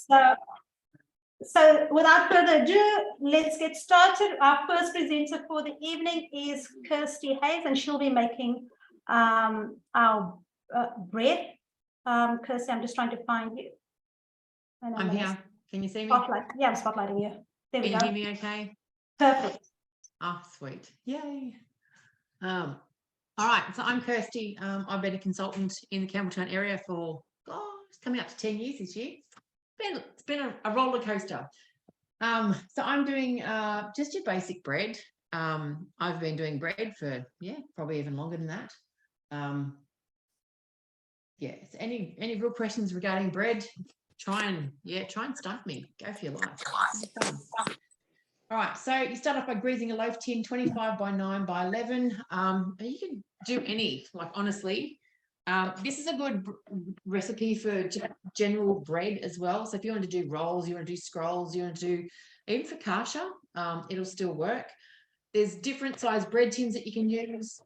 So without further ado, let's get started. Our first presenter for the evening is Kirsty Hayes, and she'll be making our bread. Kirsty, I'm just trying to find you. I'm here. Can you see me? Spotlight. Yeah, I'm spotlighting you. There we go. Can you hear me okay? Perfect. Oh, sweet. Yay. All right. So I'm Kirsty. I've been a consultant in the Campbelltown area for, it's coming up to 10 years this year. It's been a roller coaster. So I'm doing just your basic bread. I've been doing bread for, probably even longer than that. So any real questions regarding bread? Try and stump me. Go for your life. All right, so you start off by greasing a loaf tin, 25 by 9 by 11. You can do any, like honestly. This is a good recipe for general bread as well. So if you want to do rolls, you want to do scrolls, you want to do even focaccia, it'll still work. There's different size bread tins that you can use.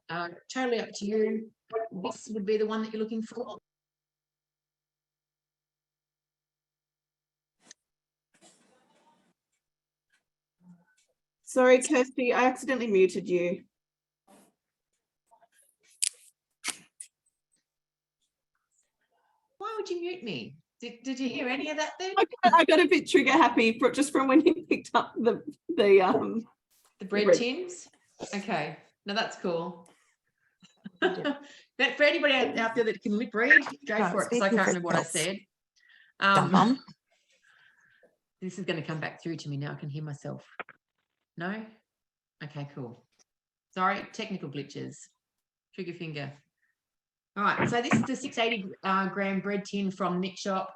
Totally up to you. This would be the one that you're looking for. Sorry, Kirsty, I accidentally muted you. Why would you mute me? Did you hear any of that then? I got a bit trigger happy just from when you picked up the bread tins. Okay, no, that's cool. But for anybody out there that can lip read, go for it, because I can't remember what I said. This is going to come back through to me now. I can hear myself. No? Okay, cool. Sorry, technical glitches. Trigger finger. All right, so this is the 680 gram bread tin from Nick Shop.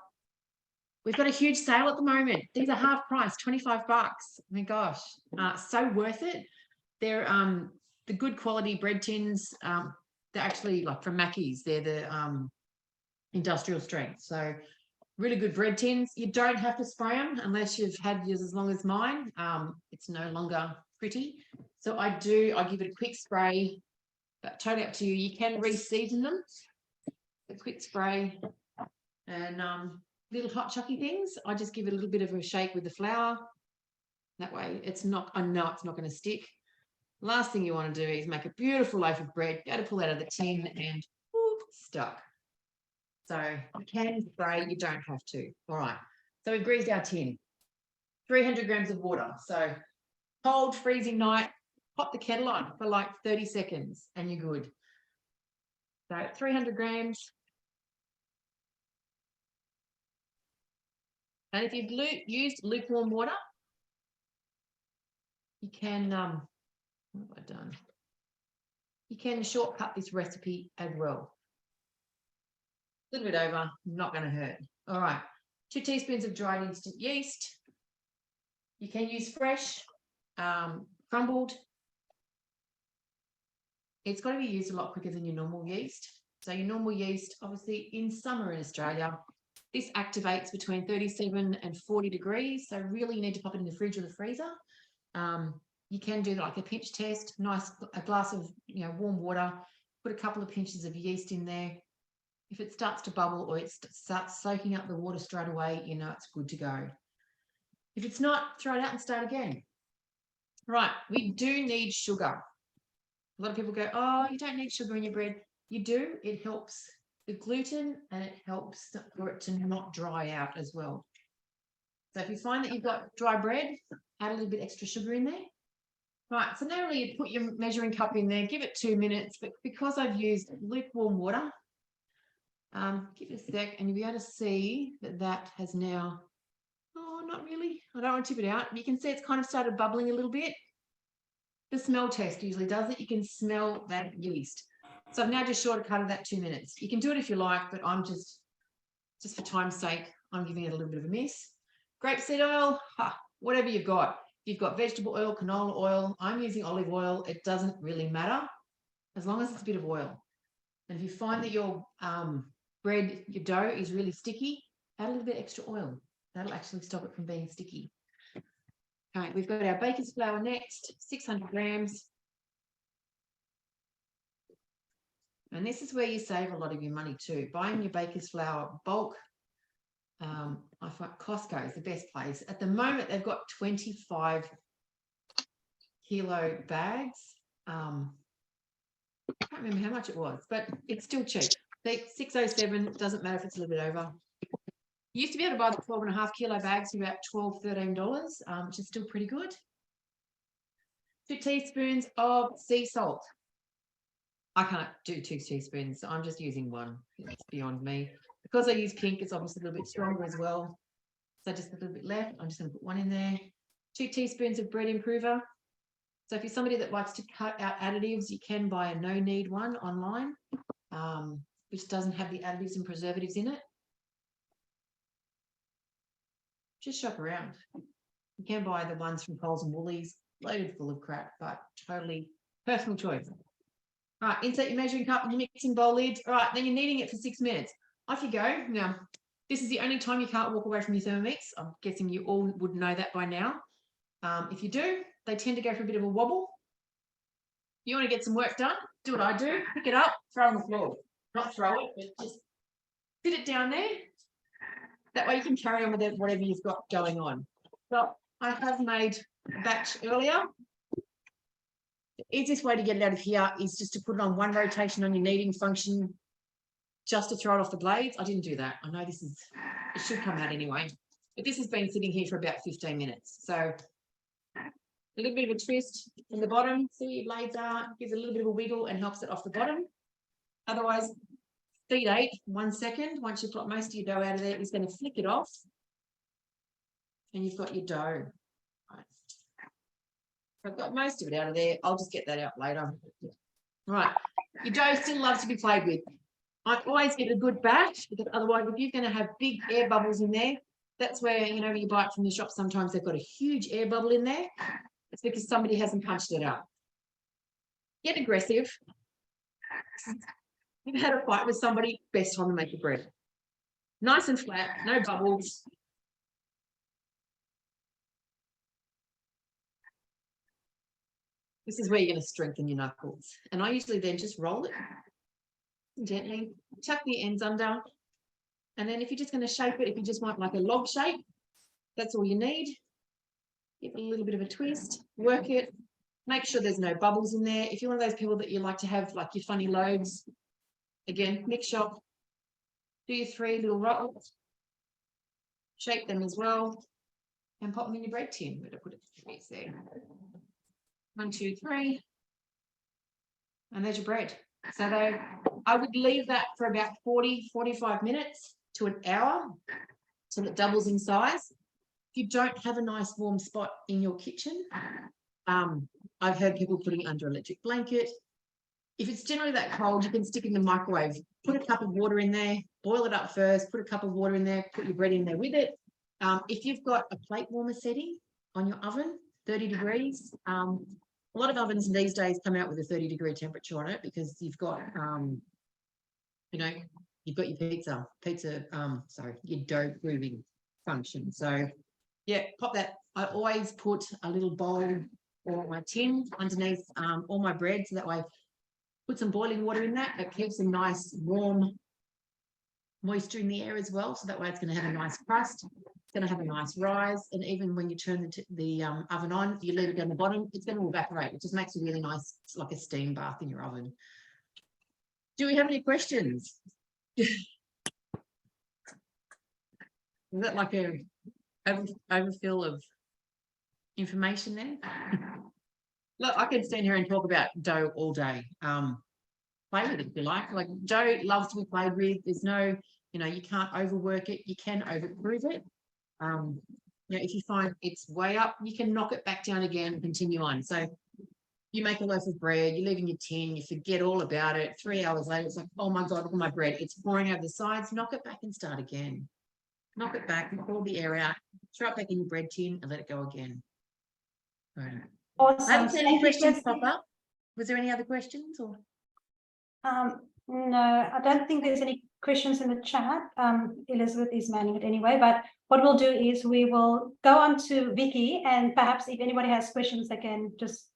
We've got a huge sale at the moment. These are half price, 25 bucks. Oh my gosh, so worth it. They're the good quality bread tins. They're actually like from Mackey's. They're the industrial strength. So really good bread tins. You don't have to spray them unless you've had yours as long as mine. It's no longer pretty. So I give it a quick spray, but totally up to you. You can re-season them. A quick spray and little hot chucky things. I just give it a little bit of a shake with the flour. That way I know it's not going to stick. Last thing you want to do is make a beautiful loaf of bread, go to pull out of the tin and whoop, stuck. So you can spray, you don't have to. All right. So we've greased our tin. 300 grams of water. So cold, freezing night, pop the kettle on for like 30 seconds and you're good. So 300 grams. And if you've used lukewarm water, you can, what have I done? You can shortcut this recipe as well. A little bit over, not going to hurt. All right, 2 teaspoons of dried instant yeast. You can use fresh, crumbled. It's got to be used a lot quicker than your normal yeast. So your normal yeast, obviously in summer in Australia, this activates between 37 and 40 degrees. So really you need to pop it in the fridge or the freezer. You can do like a pinch test, a glass of warm water, put a couple of pinches of yeast in there. If it starts to bubble or it starts soaking up the water straight away, you know it's good to go. If it's not, throw it out and start again. Right, we do need sugar. A lot of people go, oh, you don't need sugar in your bread. You do. It helps the gluten and it helps for it to not dry out as well. So if you find that you've got dry bread, add a little bit extra sugar in there. Right, so now you put your measuring cup in there, give it 2 minutes, but because I've used lukewarm water, give it a sec and you'll be able to see that has now, not really. I don't want to tip it out. You can see it's kind of started bubbling a little bit. The smell test usually does it. You can smell that yeast. So I've now just shortcutted that 2 minutes. You can do it if you like, but I'm just for time's sake, I'm giving it a little bit of a miss. Grapeseed oil, whatever you've got. If you've got vegetable oil, canola oil, I'm using olive oil. It doesn't really matter as long as it's a bit of oil. And if you find that your bread, your dough is really sticky, add a little bit extra oil. That'll actually stop it from being sticky. Okay, we've got our baker's flour next, 600 grams. And this is where you save a lot of your money too. Buying your baker's flour bulk, I find Costco is the best place. At the moment, they've got 25 kilo bags. I can't remember how much it was, but it's still cheap. $6.07, doesn't matter if it's a little bit over. You used to be able to buy the 12.5 kilo bags for about $12, $13, which is still pretty good. 2 teaspoons of sea salt. I can't do 2 teaspoons, so I'm just using 1. It's beyond me. Because I use pink, it's obviously a little bit stronger as well. So just a little bit left. I'm just going to put 1 in there. 2 teaspoons of bread improver. So if you're somebody that likes to cut out additives, you can buy a no-knead one online, which doesn't have the additives and preservatives in it. Just shop around. You can buy the ones from Coles and Woolies, loaded full of crap, but totally personal choice. All right, insert your measuring cup and your mixing bowl lid. All right, then you're kneading it for 6 minutes. Off you go. Now, this is the only time you can't walk away from your Thermomix. I'm guessing you all would know that by now. If you do, they tend to go for a bit of a wobble. You want to get some work done? Do what I do. Pick it up, throw it on the floor. Not throw it, but just sit it down there. That way you can carry on with it, whatever you've got going on. So I have made a batch earlier. The easiest way to get it out of here is just to put it on 1 rotation on your kneading function, just to throw it off the blades. I didn't do that. I know it should come out anyway, but this has been sitting here for about 15 minutes. So a little bit of a twist from the bottom, see where your blades are, gives it a little bit of a wiggle and helps it off the bottom. Otherwise, speed 8, 1 second. Once you've got most of your dough out of there, it's going to flick it off and you've got your dough. Right. I've got most of it out of there. I'll just get that out later. All right, your dough still loves to be played with. I always get a good batch, because otherwise, if you're going to have big air bubbles in there, that's where, you know, when you buy it from the shop, sometimes they've got a huge air bubble in there. It's because somebody hasn't punched it up. Get aggressive. You've had a fight with somebody, best time to make the bread. Nice and flat, no bubbles. This is where you're going to strengthen your knuckles. And I usually then just roll it gently, tuck the ends under. And then if you're just going to shape it, if you just want like a log shape, that's all you need. Give it a little bit of a twist, work it, make sure there's no bubbles in there. If you're one of those people that you like to have like your funny loaves, again, mix shop, do your 3 little rolls, shape them as well, and pop them in your bread tin. Where to put it? It's there. 1, 2, 3. And there's your bread. So I would leave that for about 40, 45 minutes to an hour till it doubles in size. If you don't have a nice warm spot in your kitchen, I've heard people putting it under an electric blanket. If it's generally that cold, you can stick it in the microwave. Put a cup of water in there, boil it up first, put a cup of water in there, put your bread in there with it. If you've got a plate warmer setting on your oven, 30 degrees, a lot of ovens these days come out with a 30-degree temperature on it because you've got, you know, you've got your your dough grooving function. So yeah, pop that. I always put a little bowl or my tin underneath all my bread, so that way put some boiling water in that. It keeps a nice warm moisture in the air as well, so that way it's going to have a nice crust. It's going to have a nice rise, and even when you turn the oven on, you leave it down the bottom, it's going to evaporate. It just makes a really nice, it's like a steam bath in your oven. Do we have any questions? Is that like a overfill of information there? Look, I could stand here and talk about dough all day. Play with it if you like. Like, dough loves to be played with. There's no, you know, you can't overwork it. You can overprove it. You know, if you find it's way up, you can knock it back down again and continue on. So you make a loaf of bread, you leave in your tin, you forget all about it. 3 hours later, it's like, oh my God, look at my bread. It's pouring over the sides. Knock it back and start again. Knock it back and pull the air out. Throw it back in your bread tin and let it go again. Right. Awesome. I haven't seen any Thank you, questions Kirsty. pop up. Was there any other questions? Or No, I don't think there's any questions in the chat. Elizabeth is manning it anyway, but what we'll do is we will go on to Vicky, and perhaps if anybody has questions, they can just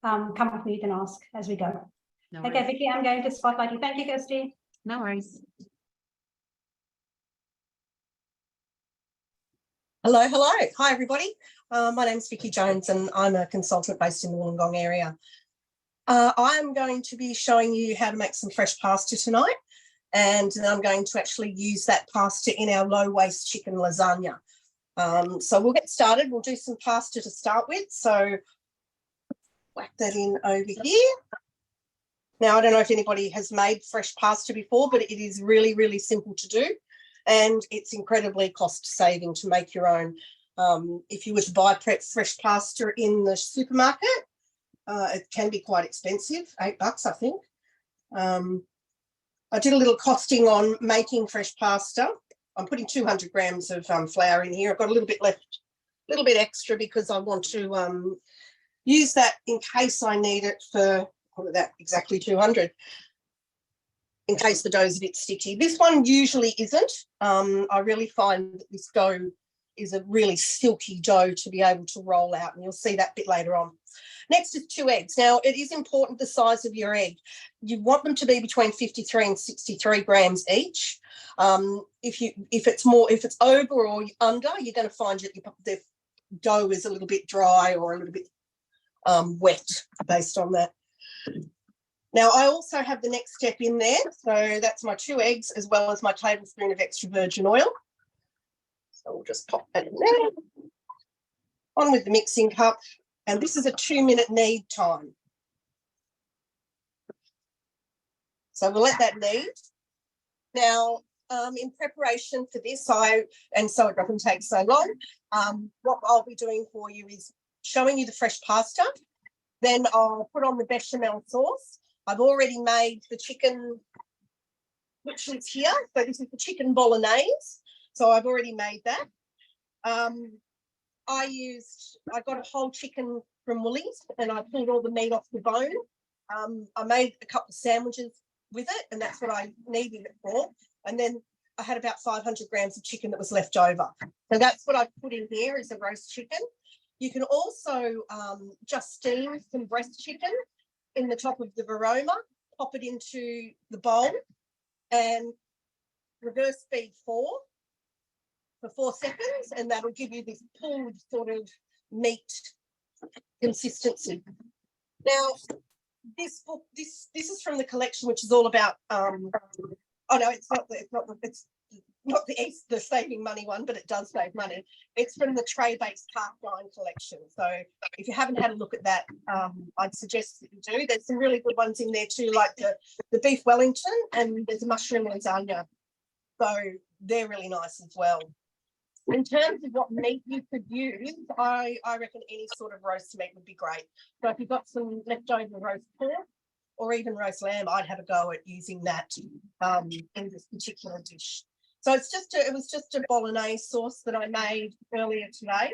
come with me and ask as we go. no Okay, worries. Vicky, I'm going to spotlight you. Thank you, Kirsty. No worries. Hello, hello. Hi, everybody. My name's Vicky Jones and I'm a consultant based in the Wollongong area. I'm going to be showing you how to make some fresh pasta tonight, and I'm going to actually use that pasta in our low-waste chicken lasagna. So we'll get started. We'll do some pasta to start with. So whack that in over here. Now, I don't know if anybody has made fresh pasta before, but it is really, really simple to do. And it's incredibly cost-saving to make your own. If you were to buy fresh pasta in the supermarket, it can be quite expensive, $8, I think. I did a little costing on making fresh pasta. I'm putting 200 grams of flour in here. I've got a little bit left, a little bit extra because I want to use that in case I need it for, what is that, exactly 200. In case the dough is a bit sticky. This one usually isn't. I really find that this dough is a really silky dough to be able to roll out, and you'll see that bit later on. Next is 2 eggs. Now, it is important the size of your egg. You want them to be between 53 and 63 grams each. If it's over or under, you're going to find that the dough is a little bit dry or a little bit wet based on that. Now, I also have the next step in there. So that's my 2 eggs as well as my tablespoon of extra virgin oil. So we'll just pop that in there. On with the mixing cup. And this is a 2-minute knead time. So we'll let that knead. Now, in preparation for this, so it doesn't take so long, what I'll be doing for you is showing you the fresh pasta. Then I'll put on the bechamel sauce. I've already made the chicken, which is here. So this is the chicken bolognese. So I've already made that. I got a whole chicken from Woolies and I pulled all the meat off the bone. I made a couple of sandwiches with it, and that's what I needed it for. And then I had about 500 grams of chicken that was left over. So that's what I put in here is the roast chicken. You can also just steam some breast chicken in the top of the varoma, pop it into the bowl and reverse speed 4 for 4 seconds, and that'll give you this pulled sort of meat consistency. Now, this book, this is from the collection, which is all about. It's not the saving money one, but it does save money. It's from the tray-based half-dine collection. So if you haven't had a look at that, I'd suggest that you do. There's some really good ones in there too, like the beef Wellington, and there's a mushroom lasagna. So they're really nice as well. In terms of what meat you could use, I reckon any sort of roast meat would be great. So if you've got some leftover roast pork or even roast lamb, I'd have a go at using that in this particular dish. So it was just a bolognese sauce that I made earlier today.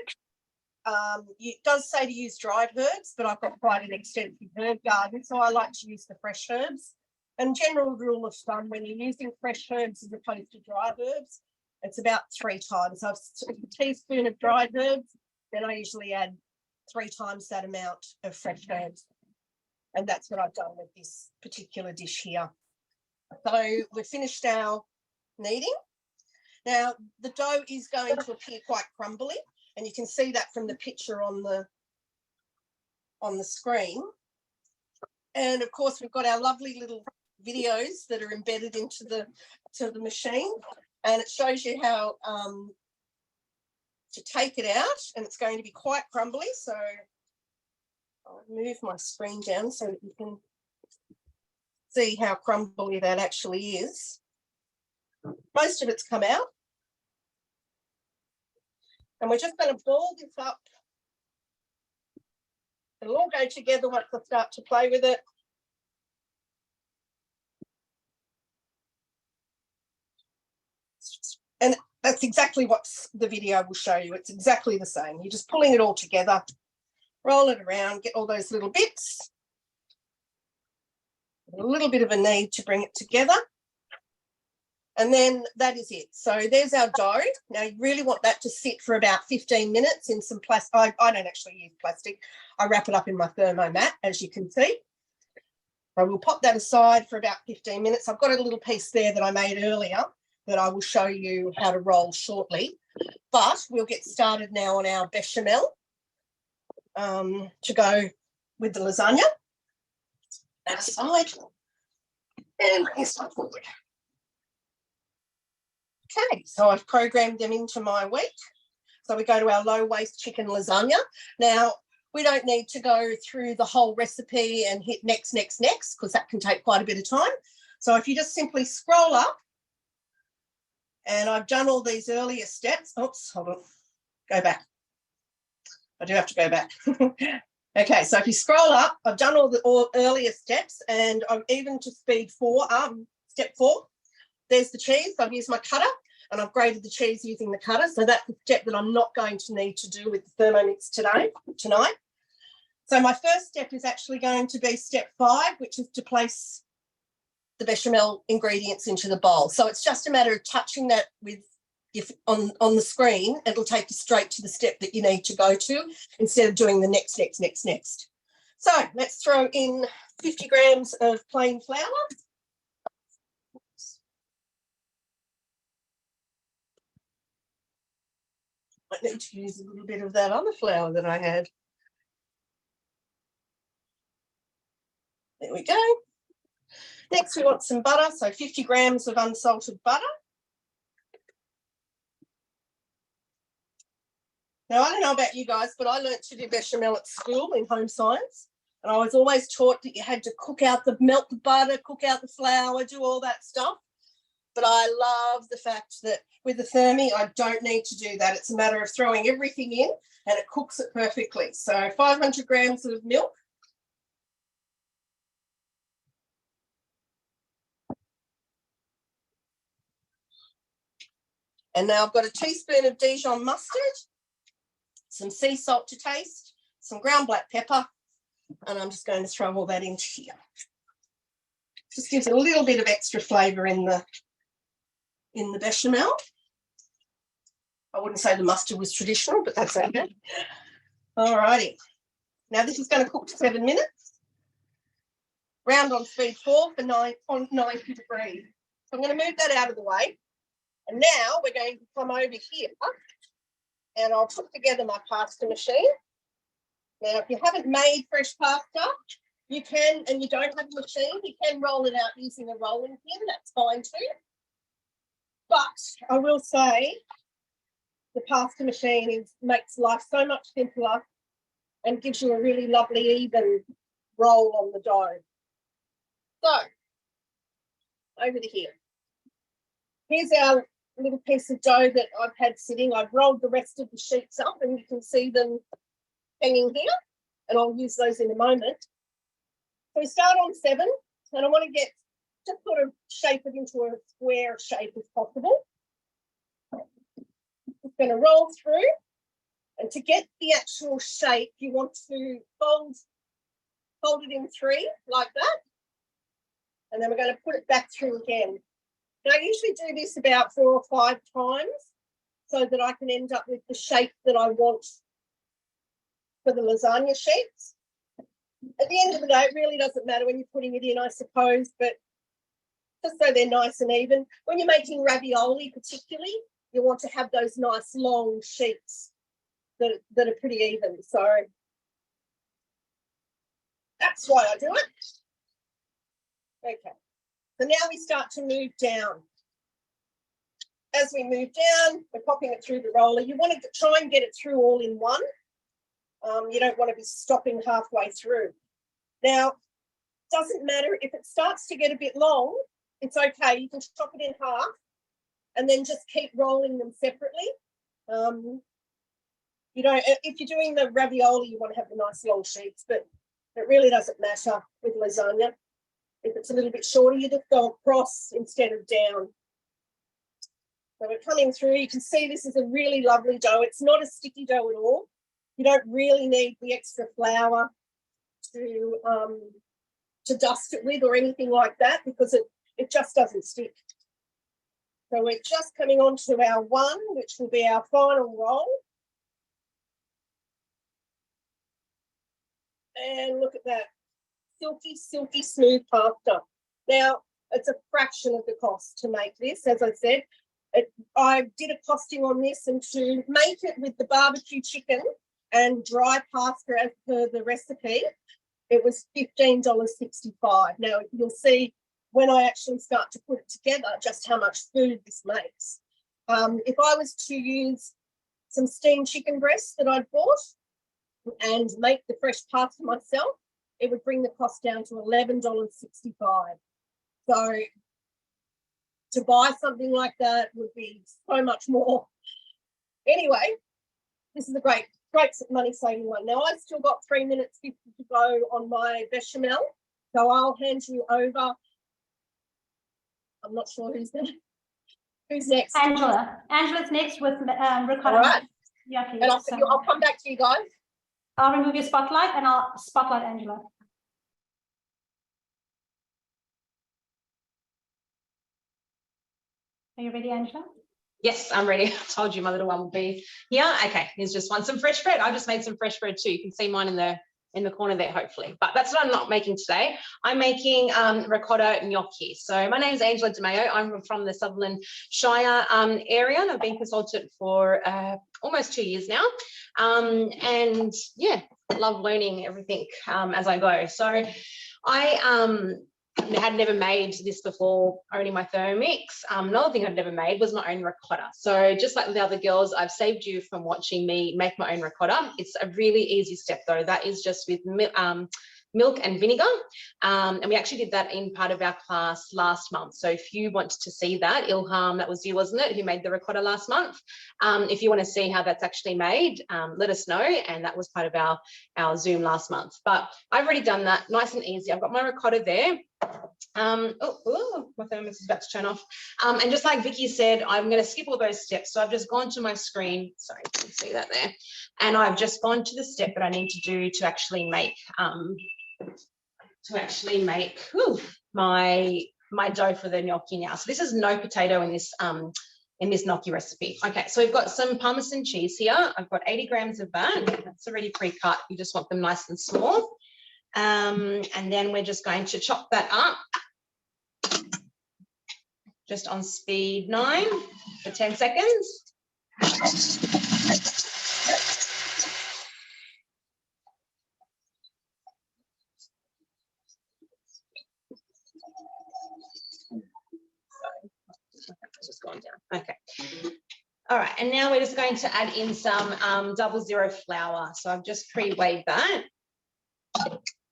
It does say to use dried herbs, but I've got quite an extensive herb garden, so I like to use the fresh herbs. And general rule of thumb, when you're using fresh herbs as opposed to dried herbs, it's about 3 times. So a teaspoon of dried herbs, then I usually add 3 times that amount of fresh herbs. And that's what I've done with this particular dish here. So we've finished our kneading. Now, the dough is going to appear quite crumbly, and you can see that from the picture on the screen. And of course, we've got our lovely little videos that are embedded into the machine, and it shows you how to take it out, and it's going to be quite crumbly. So I'll move my screen down so that you can see how crumbly that actually is. Most of it's come out. And we're just going to ball this up. It'll all go together once I start to play with it. And that's exactly what the video will show you. It's exactly the same. You're just pulling it all together, roll it around, get all those little bits. A little bit of a knead to bring it together. And then that is it. So there's our dough. Now you really want that to sit for about 15 minutes in some plastic. I don't actually use plastic. I wrap it up in my Thermomix, as you can see. I will pop that aside for about 15 minutes. I've got a little piece there that I made earlier that I will show you how to roll shortly. But we'll get started now on our bechamel to go with the lasagna. That aside, and here's my forward. Okay, so I've programmed them into my week. So we go to our low waste chicken lasagna. Now, we don't need to go through the whole recipe and hit next, because that can take quite a bit of time. So if you just simply scroll up, and I've done all these earlier steps. Oops, hold on, go back. I do have to go back. Okay, so if you scroll up, I've done all the earlier steps, and I'm even to speed 4, step 4. There's the cheese. I've used my cutter, and I've grated the cheese using the cutter. So that's the step that I'm not going to need to do with the Thermomix tonight. So my first step is actually going to be step 5, which is to place the bechamel ingredients into the bowl. So it's just a matter of touching that with on the screen. It'll take you straight to the step that you need to go to instead of doing the next. So let's throw in 50 grams of plain flour. I need to use a little bit of that other flour that I had. There we go. Next, we want some butter, so 50 grams of unsalted butter. Now, I don't know about you guys, but I learnt to do bechamel at school in home science, and I was always taught that you had to melt the butter, cook out the flour, do all that stuff. But I love the fact that with the Thermi, I don't need to do that. It's a matter of throwing everything in, and it cooks it perfectly. So 500 grams of milk. And now I've got a teaspoon of Dijon mustard, some sea salt to taste, some ground black pepper, and I'm just going to throw all that into here. Just gives it a little bit of extra flavour in the bechamel. I wouldn't say the mustard was traditional, but that's okay. All righty. Now this is going to cook to 7 minutes. Round on speed 4 for 90 degrees. So I'm going to move that out of the way. And now we're going to come over here and I'll put together my pasta machine. Now, if you haven't made fresh pasta, you can, and you don't have a machine, you can roll it out using a rolling pin. That's fine too. But I will say the pasta machine makes life so much simpler and gives you a really lovely even roll on the dough. So, over to here. Here's our little piece of dough that I've had sitting. I've rolled the rest of the sheets up and you can see them hanging here, and I'll use those in a moment. So we start on 7, and I want to just sort of shape it into a square shape as possible. It's going to roll through, and to get the actual shape, you want to fold it in 3 like that, and then we're going to put it back through again. Now, I usually do this about 4 or 5 times so that I can end up with the shape that I want for the lasagna sheets. At the end of the day, it really doesn't matter when you're putting it in, I suppose, but just so they're nice and even. When you're making ravioli particularly, you want to have those nice long sheets that are pretty even. So that's why I do it. Okay. So now we start to move down. As we move down, we're popping it through the roller. You want to try and get it through all in one. You don't want to be stopping halfway through. Now, doesn't matter if it starts to get a bit long, it's okay. You can chop it in half and then just keep rolling them separately. You know, if you're doing the ravioli, you want to have the nice long sheets, but it really doesn't matter with lasagna. If it's a little bit shorter, you just go across instead of down. So we're coming through. You can see this is a really lovely dough. It's not a sticky dough at all. You don't really need the extra flour to dust it with or anything like that, because it just doesn't stick. So we're just coming on to our 1, which will be our final roll. And look at that. Silky, silky, smooth pasta. Now, it's a fraction of the cost to make this. As I said, I did a costing on this, and to make it with the barbecue chicken and dry pasta as per the recipe, it was $15.65. Now you'll see when I actually start to put it together just how much food this makes. If I was to use some steamed chicken breasts that I'd bought and make the fresh pasta myself, it would bring the cost down to $11.65. So to buy something like that would be so much more. Anyway, this is a great money saving one. Now I've still got 3 minutes 50 to go on my bechamel, so I'll hand you over. I'm not sure who's next. Angela's next with ricotta. All right. Yeah, please. And I'll come back to you guys. I'll remove your spotlight and I'll spotlight Angela. Are you ready, Angela? Yes, I'm ready. I told you my little one will be here. Okay, here's just some fresh bread. I just made some fresh bread too. You can see mine in the corner there, hopefully. But that's what I'm not making today. I'm making ricotta gnocchi. So my name is Angela DeMayo. I'm from the Sutherland Shire area, and I've been consultant for almost 2 years now. And yeah, love learning everything as I go. So I had never made this before owning my Thermomix. Another thing I'd never made was my own ricotta. So just like the other girls, I've saved you from watching me make my own ricotta. It's a really easy step though. That is just with milk and vinegar. And we actually did that in part of our class last month. So if you want to see that, Ilham, that was you, wasn't it, who made the ricotta last month? If you want to see how that's actually made, let us know. And that was part of our Zoom last month. But I've already done that, nice and easy. I've got my ricotta there. My Thermomix is about to turn off. And just like Vicky said, I'm going to skip all those steps. So I've just gone to my screen. Sorry, you can see that there. And I've just gone to the step that I need to do to actually make my dough for the gnocchi now. So this is no potato in this gnocchi recipe. Okay, so we've got some Parmesan cheese here. I've got 80 grams of that. That's already pre-cut. You just want them nice and small. And then we're just going to chop that up just on speed 9 for 10 seconds. It's just gone down. Okay. All right, and now we're just going to add in some 00 flour. So I've just pre-weighed that.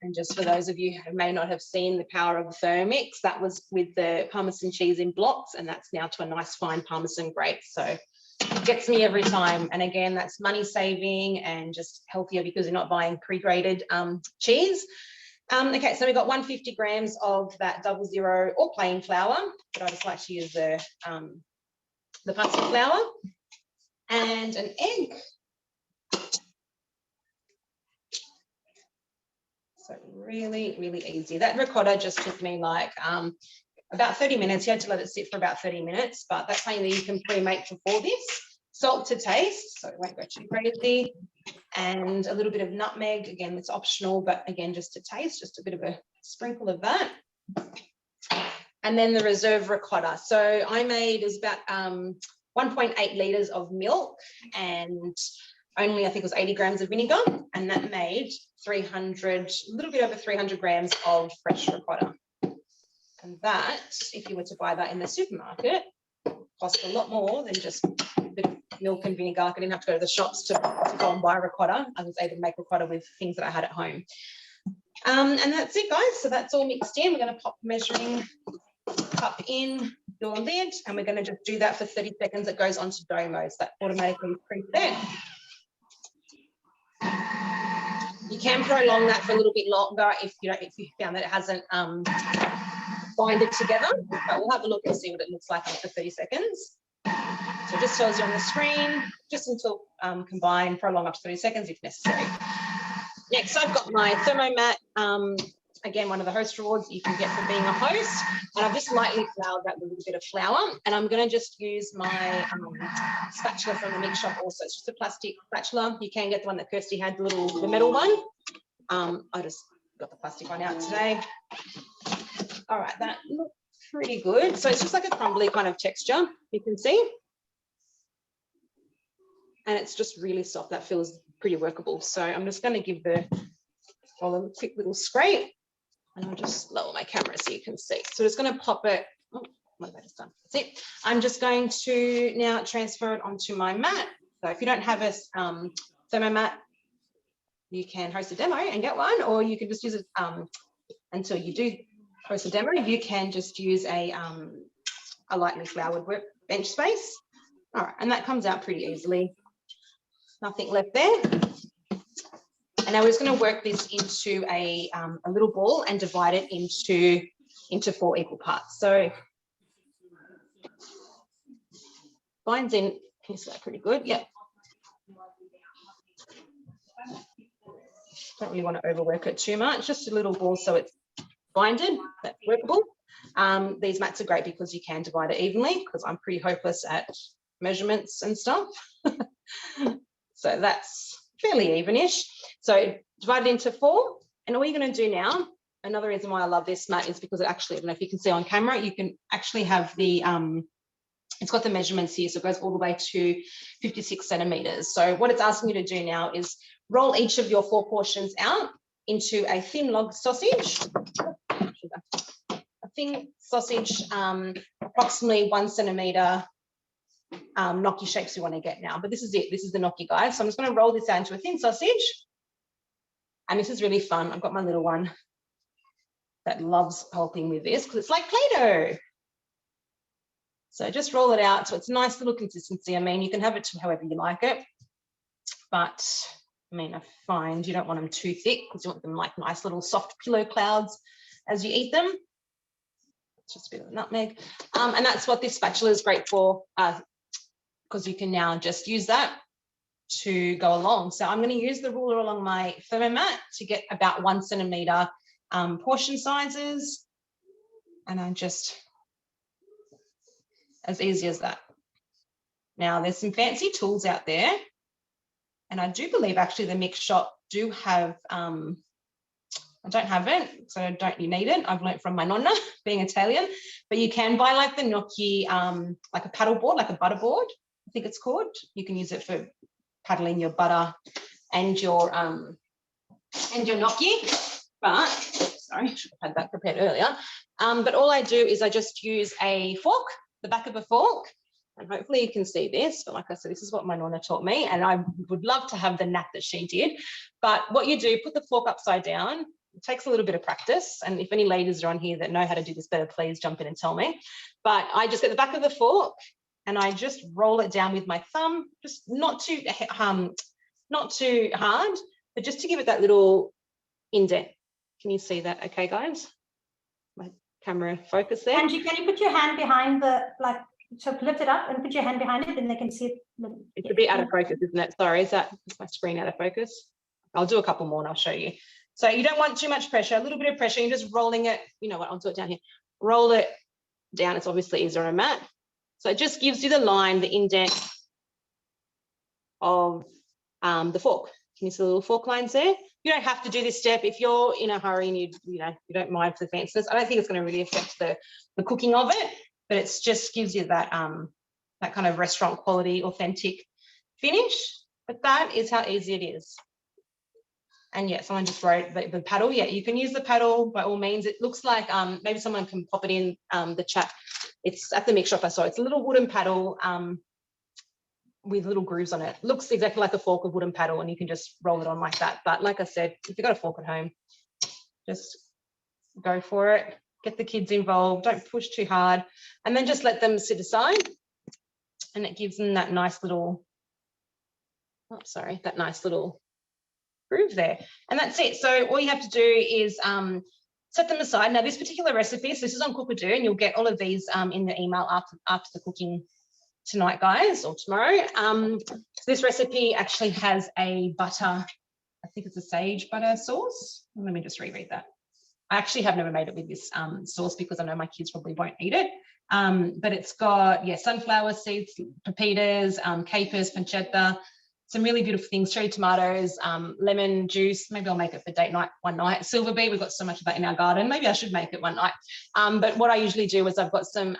And just for those of you who may not have seen the power of the Thermomix, that was with the Parmesan cheese in blocks, and that's now to a nice fine Parmesan grate. So it gets me every time. And again, that's money saving and just healthier because you're not buying pre-grated cheese. Okay, so we've got 150 grams of that 00 or plain flour, but I just like to use the pasta flour, and an egg. So really, really easy. That ricotta just took me like about 30 minutes. You had to let it sit for about 30 minutes, but that's something that you can pre-make before this. Salt to taste, so it won't go too crazy. And a little bit of nutmeg. Again, it's optional, but again, just to taste, just a bit of a sprinkle of that. And then the reserve ricotta. So I made, it was about 1.8 litres of milk and only, I think it was 80 grams of vinegar, and that made a little bit over 300 grams of fresh ricotta. And that, if you were to buy that in the supermarket, cost a lot more than just a bit of milk and vinegar. I didn't have to go to the shops to go and buy ricotta. I was able to make ricotta with things that I had at home. And that's it, guys. So that's all mixed in. We're going to pop the measuring cup in your lid, and we're going to just do that for 30 seconds. It goes onto dough mode, so that automatically preset. You can prolong that for a little bit longer if you found that it hasn't binded together, but we'll have a look and see what it looks like after 30 seconds. So it just tells you on the screen, just until combine, prolong up to 30 seconds if necessary. Next, I've got my Thermomat, again, one of the host rewards you can get for being a host, and I've just lightly floured that with a little bit of flour, and I'm going to just use my spatula from the mix shop also. It's just a plastic spatula. You can get the one that Kirsty had, the metal one. I just got the plastic one out today. All right, that looks pretty good. So it's just like a crumbly kind of texture, you can see. And it's just really soft. That feels pretty workable. So I'm just going to give the roll a quick little scrape, and I'll just lower my camera so you can see. So just going to pop it. Oh, that is done. That's it. I'm just going to now transfer it onto my mat. So if you don't have a thermomat, you can host a demo and get one, or you can just use it until you do host a demo. You can just use a lightly floured bench space. All right, and that comes out pretty easily. Nothing left there. And now we're just going to work this into a little ball and divide it into 4 equal parts. So binds in, can you see that pretty good? Yep. Don't really want to overwork it too much, just a little ball so it's binded, that's workable. These mats are great because you can divide it evenly, because I'm pretty hopeless at measurements and stuff. So that's fairly evenish. So divide it into 4, and all you're going to do now, another reason why I love this mat is because it actually, I don't know if you can see on camera, you can actually have the, it's got the measurements here, so it goes all the way to 56 centimeters. So what it's asking you to do now is roll each of your 4 portions out into a thin log sausage. A thin sausage, approximately 1 centimeter gnocchi shapes you want to get now. But this is it. This is the gnocchi, guys. So I'm just going to roll this out into a thin sausage. And this is really fun. I've got my little one that loves helping with this because it's like Play-Doh. So just roll it out. So it's a nice little consistency. I mean, you can have it to however you like it. But I mean, I find you don't want them too thick because you want them like nice little soft pillow clouds as you eat them. It's just a bit of a nutmeg. And that's what this spatula is great for, because you can now just use that to go along. So I'm going to use the ruler along my thermomat to get about 1 centimeter portion sizes. And I just, as easy as that. Now there's some fancy tools out there. And I do believe actually the mix shop do have, I don't have it, so I don't need it. I've learned from my nonna, being Italian, but you can buy like the gnocchi, like a paddle board, like a butter board, I think it's called. You can use it for paddling your butter and your gnocchi. But, sorry, I should have had that prepared earlier. But all I do is I just use a fork, the back of a fork, and hopefully you can see this. But like I said, this is what my nonna taught me, and I would love to have the knack that she did. But what you do, put the fork upside down. It takes a little bit of practice, and if any ladies are on here that know how to do this better, please jump in and tell me. But I just get the back of the fork and I just roll it down with my thumb, just not too hard, but just to give it that little indent. Can you see that? Okay, guys, my camera focus there. Angie, can you put your hand behind the, like, so lift it up and put your hand behind it, and they can see it. It's a bit out of focus, isn't it? Sorry, is my screen out of focus? I'll do a couple more and I'll show you. So you don't want too much pressure, a little bit of pressure. You're just rolling it. You know what? I'll do it down here. Roll it down. It's obviously easier on a mat. So it just gives you the line, the indent of the fork. Can you see the little fork lines there? You don't have to do this step if you're in a hurry and you don't mind for the fanciness. I don't think it's going to really affect the cooking of it, but it just gives you that that kind of restaurant quality, authentic finish. But that is how easy it is. And yeah, someone just wrote the paddle. Yeah, you can use the paddle by all means. It looks like maybe someone can pop it in the chat. It's at the mix shop I saw. It's a little wooden paddle with little grooves on it. Looks exactly like a fork of wooden paddle, and you can just roll it on like that. But like I said, if you've got a fork at home, just go for it. Get the kids involved. Don't push too hard, and then just let them sit aside. And it gives them that nice little, that nice little groove there. And that's it. So all you have to do is set them aside. Now this particular recipe, so this is on Cookidoo, and you'll get all of these in the email after the cooking tonight, guys, or tomorrow. So this recipe actually has a butter, I think it's a sage butter sauce. Let me just reread that. I actually have never made it with this sauce because I know my kids probably won't eat it. But it's got, sunflower seeds, pepitas, capers, pancetta, some really beautiful things, cherry tomatoes, lemon juice. Maybe I'll make it for date night one night. Silver bee, we've got so much of that in our garden. Maybe I should make it one night. But what I usually do is I've got some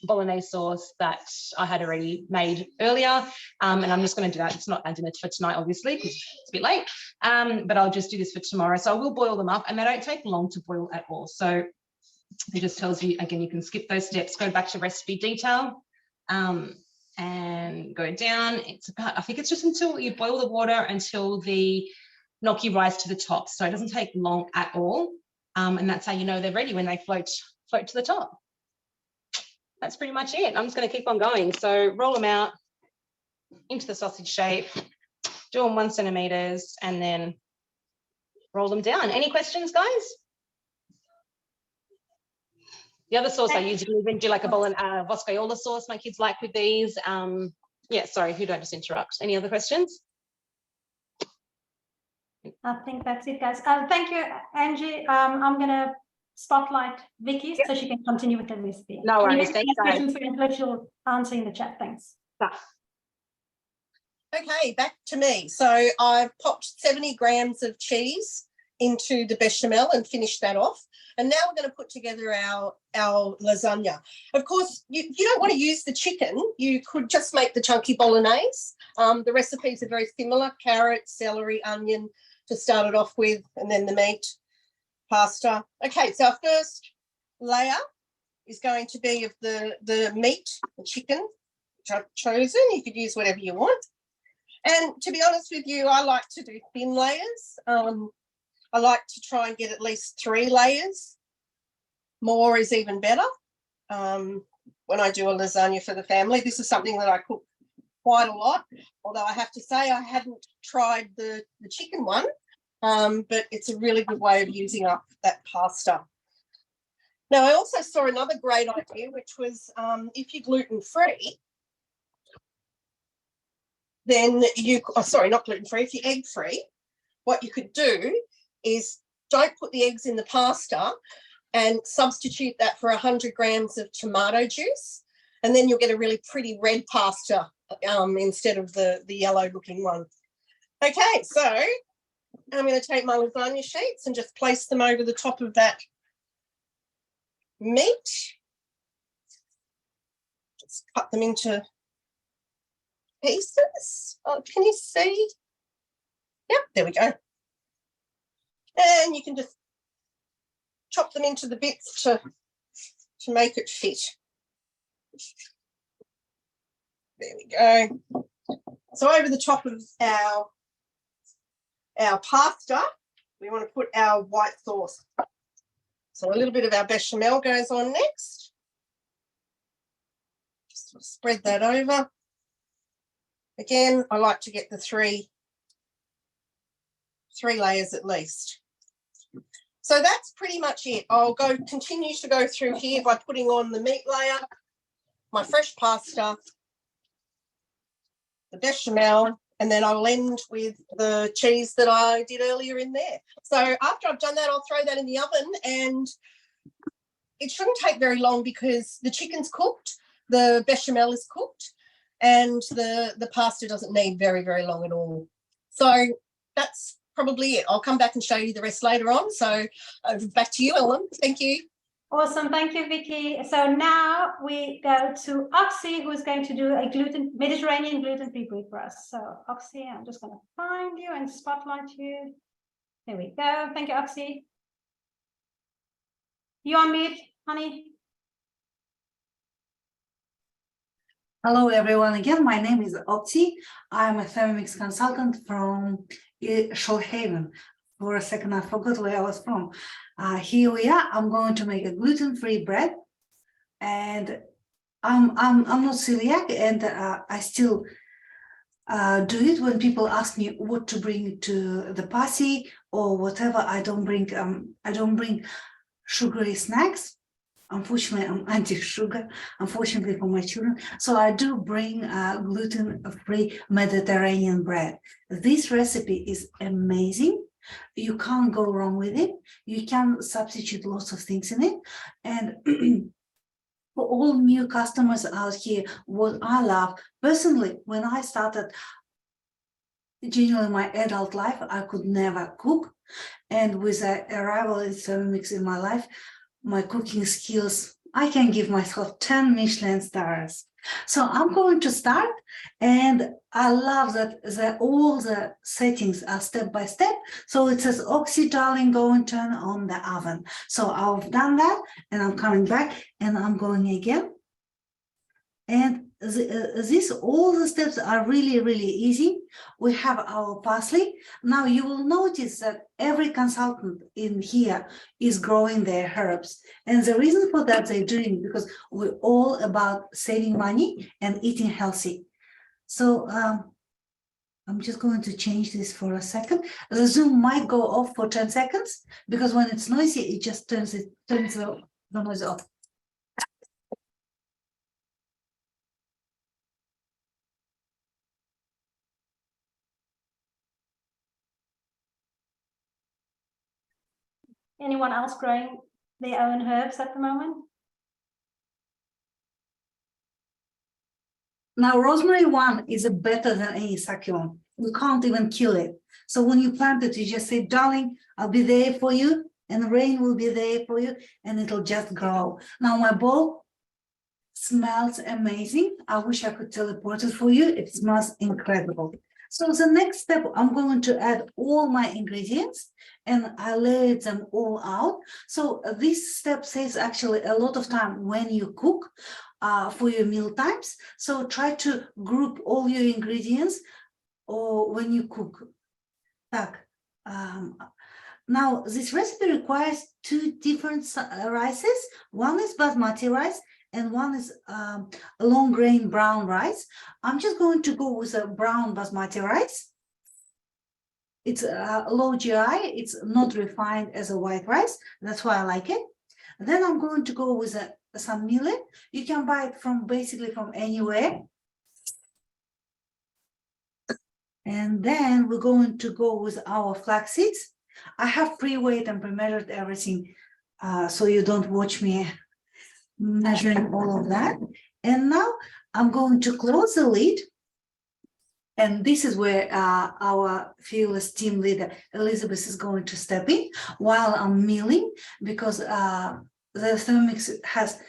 bolognese sauce that I had already made earlier, and I'm just going to do that. It's not dinner for tonight, obviously, because it's a bit late, but I'll just do this for tomorrow. So I will boil them up, and they don't take long to boil at all. So it just tells you, again, you can skip those steps, go back to recipe detail, and go down. It's about, I think it's just until you boil the water until the gnocchi rise to the top. So it doesn't take long at all, and that's how you know they're ready, when they float to the top. That's pretty much it. I'm just going to keep on going. So roll them out into the sausage shape, do them 1 centimeters, and then roll them down. Any questions, guys? The other sauce I use, you can even do like a Voscaiola sauce my kids like with these. Yeah, sorry, who don't just interrupt. Any other questions? I think that's it, guys. Thank you, Angie. I'm going to spotlight Vicky so she can continue with the recipe. No worries. Thanks, guys. Questions for Angela, she'll answer in the chat. Thanks. Okay, back to me. So I've popped 70 grams of cheese into the bechamel and finished that off. And now we're going to put together our lasagna. Of course, you don't want to use the chicken. You could just make the chunky bolognese. The recipes are very similar: carrot, celery, onion to start it off with, and then the meat, pasta. Okay, so our first layer is going to be of the meat, the chicken, which I've chosen. You could use whatever you want. And to be honest with you, I like to do thin layers. I like to try and get at least 3 layers. More is even better when I do a lasagna for the family. This is something that I cook quite a lot, although I have to say I hadn't tried the chicken one, but it's a really good way of using up that pasta. Now, I also saw another great idea, which was if you're gluten-free, then not gluten-free, if you're egg-free, what you could do is don't put the eggs in the pasta and substitute that for 100 grams of tomato juice, and then you'll get a really pretty red pasta instead of the yellow-looking one. Okay, so I'm going to take my lasagna sheets and just place them over the top of that meat. Just cut them into pieces. Oh, can you see? Yep, there we go. And you can just chop them into the bits to make it fit. There we go. So over the top of our pasta, we want to put our white sauce. So a little bit of our bechamel goes on next. Just sort of spread that over. Again, I like to get the three layers at least. So that's pretty much it. I'll continue to go through here by putting on the meat layer, my fresh pasta, the bechamel, and then I'll end with the cheese that I did earlier in there. So after I've done that, I'll throw that in the oven, and it shouldn't take very long because the chicken's cooked, the bechamel is cooked, and the pasta doesn't need very, very long at all. So that's probably it. I'll come back and show you the rest later on. So back to you, Ellen. Thank you. Awesome. Thank you, Vicky. So now we go to Oxy, who's going to do a Mediterranean gluten-free bread for us. So Oxy, I'm just going to find you and spotlight you. There we go. Thank you, Oxy. You on mute, honey? Hello, everyone. Again, my name is Opti. I'm a Thermomix consultant from Shoalhaven. For a second, I forgot where I was from. Here we are. I'm going to make a gluten-free bread, and I'm not celiac, and I still do it when people ask me what to bring to the party or whatever. I don't bring sugary snacks. Unfortunately, I'm anti-sugar, unfortunately for my children. So I do bring gluten-free Mediterranean bread. This recipe is amazing. You can't go wrong with it. You can substitute lots of things in it. And for all new customers out here, what I love, personally, when I started genuinely my adult life, I could never cook. And with the arrival of Thermomix in my life, my cooking skills, I can give myself 10 Michelin stars. So I'm going to start, and I love that all the settings are step by step. So it says, Oxy, darling, go and turn on the oven. So I've done that, and I'm coming back, and I'm going again. And all the steps are really, really easy. We have our parsley. Now you will notice that every consultant in here is growing their herbs. And the reason for that they're doing, because we're all about saving money and eating healthy. So I'm just going to change this for a second. The Zoom might go off for 10 seconds because when it's noisy, it just turns the noise off. Anyone else growing their own herbs at the moment? Now, rosemary one is better than any succulent. You can't even kill it. So when you plant it, you just say, darling, I'll be there for you, and rain will be there for you, and it'll just grow. Now, my bowl smells amazing. I wish I could teleport it for you. It smells incredible. So the next step, I'm going to add all my ingredients, and I laid them all out. So this step saves actually a lot of time when you cook for your meal times. So try to group all your ingredients or when you cook. Now this recipe requires two different rices. One is basmati rice and one is long grain brown rice. I'm just going to go with a brown basmati rice. It's low GI, it's not refined as a white rice. That's why I like it. Then I'm going to go with some millet. You can buy it from basically from anywhere. And then we're going to go with our flax seeds. I have pre-weighed and pre-measured everything, so you don't watch me measuring all of that. And now I'm going to close the lid. And this is where our fearless team leader, Elizabeth, is going to step in while I'm milling, because the Thermomix has,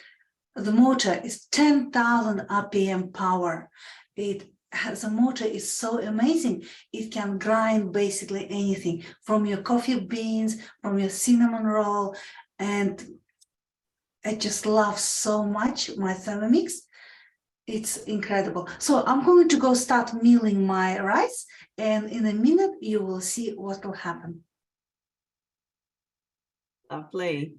the motor is 10,000 RPM power. The motor is so amazing. It can grind basically anything from your coffee beans, from your cinnamon roll. And I just love so much my Thermomix. It's incredible. So I'm going to go start milling my rice, and in a minute you will see what will happen. Lovely.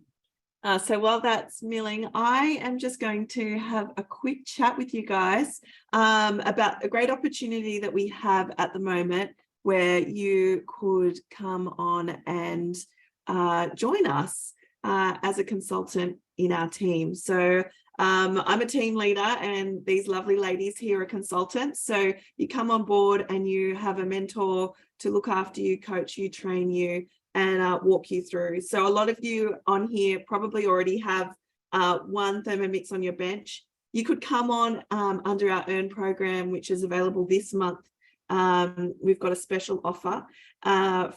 So while that's milling, I am just going to have a quick chat with you guys about a great opportunity that we have at the moment where you could come on and join us as a consultant in our team. So I'm a team leader and these lovely ladies here are consultants. So you come on board and you have a mentor to look after you, coach you, train you, and walk you through. So a lot of you on here probably already have one Thermomix on your bench. You could come on under our Earn program, which is available this month. We've got a special offer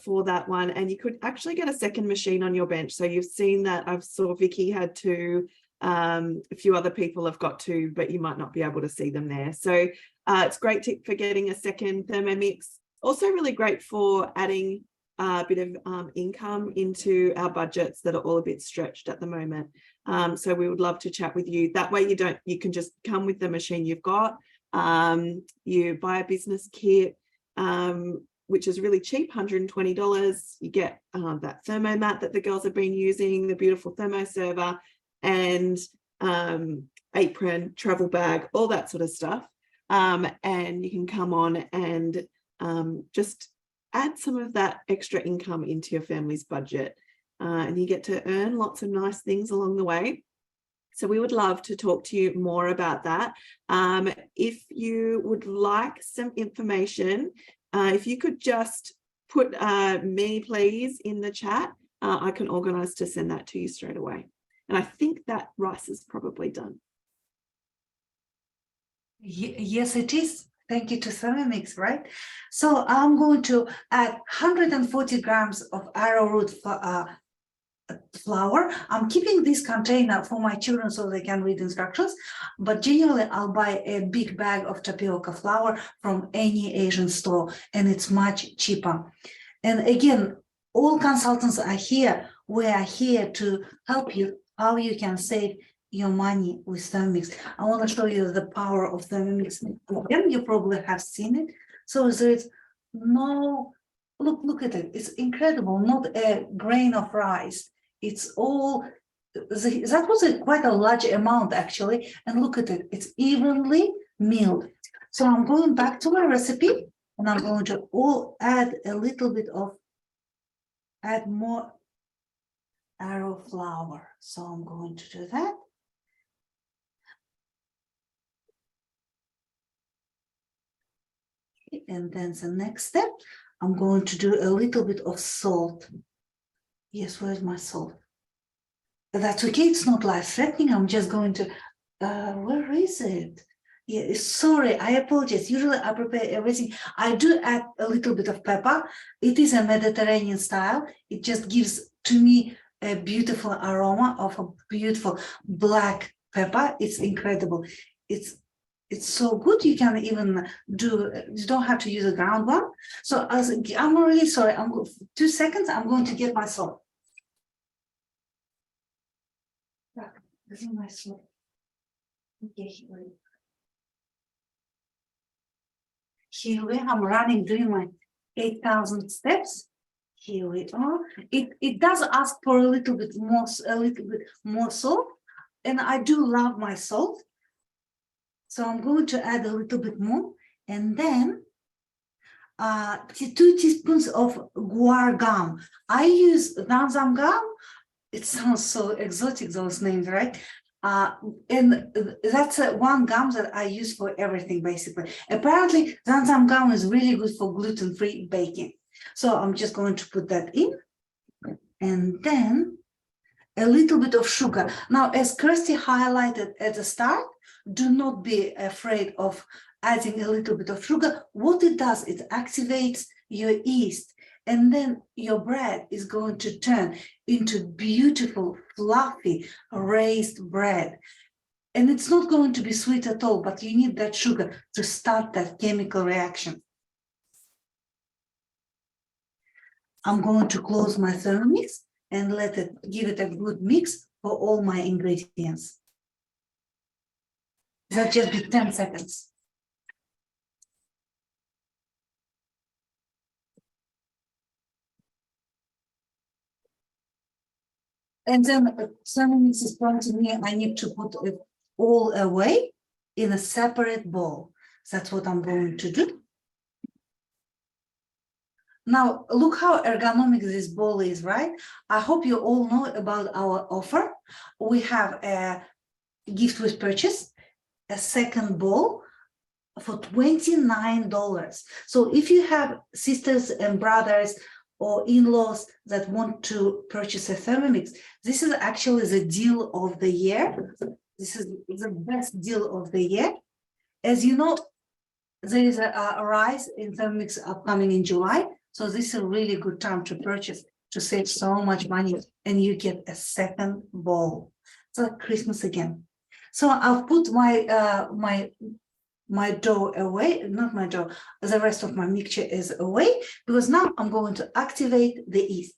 for that one, and you could actually get a second machine on your bench. So you've seen that. I've saw Vicky had two, a few other people have got two, but you might not be able to see them there. So it's great for getting a second Thermomix. Also really great for adding a bit of income into our budgets that are all a bit stretched at the moment. So we would love to chat with you. That way you can just come with the machine you've got. You buy a business kit, which is really cheap, $120. You get that thermomat that the girls have been using, the beautiful thermo server, and apron, travel bag, all that sort of stuff. And you can come on and just add some of that extra income into your family's budget, and you get to earn lots of nice things along the way. So we would love to talk to you more about that. If you would like some information, if you could just put me please in the chat, I can organise to send that to you straight away. And I think that rice is probably done. Yes, it is. Thank you to Thermomix, right? So I'm going to add 140 grams of arrowroot flour. I'm keeping this container for my children so they can read instructions, but generally I'll buy a big bag of tapioca flour from any Asian store, and it's much cheaper. And again, all consultants are here. We are here to help you how you can save your money with Thermomix. I want to show you the power of Thermomix. Again, you probably have seen it. So there is no, look at it. It's incredible. Not a grain of rice. It's all, that was quite a large amount actually. And look at it. It's evenly milled. So I'm going back to my recipe and I'm going to add a little bit of, add more arrow flour. So I'm going to do that. And then the next step, I'm going to do a little bit of salt. Yes, where's my salt? That's okay, it's not life-threatening. I'm just going to, where is it? Yeah, sorry, I apologize. Usually I prepare everything. I do add a little bit of pepper. It is a Mediterranean style. It just gives to me a beautiful aroma of a beautiful black pepper. It's incredible. It's so good. You can even do, you don't have to use a ground one. So I'm really sorry. 2 seconds. I'm going to get my salt. This is my salt. Okay, here we are. I'm running, doing my 8,000 steps. Here we are. It does ask for a little bit more salt, and I do love my salt. So I'm going to add a little bit more, and then 2 teaspoons of guar gum. I use Zanzam gum. It sounds so exotic, those names, right? And that's one gum that I use for everything, basically. Apparently, Zanzam gum is really good for gluten-free baking. So I'm just going to put that in, and then a little bit of sugar. Now, as Kirsty highlighted at the start, do not be afraid of adding a little bit of sugar. What it does, it activates your yeast, and then your bread is going to turn into beautiful, fluffy, raised bread. And it's not going to be sweet at all, but you need that sugar to start that chemical reaction. I'm going to close my Thermomix and give it a good mix for all my ingredients. That just be 10 seconds. And then Thermomix is pointing me, I need to put it all away in a separate bowl. That's what I'm going to do. Now, look how ergonomic this bowl is, right? I hope you all know about our offer. We have a gift with purchase, a second bowl for $29. So if you have sisters and brothers or in-laws that want to purchase a Thermomix, this is actually the deal of the year. This is the best deal of the year. As you know, there is a rise in Thermomix upcoming in July. So this is a really good time to purchase, to save so much money, and you get a second bowl. It's like Christmas again. So I'll put my dough away, not my dough, the rest of my mixture is away, because now I'm going to activate the yeast.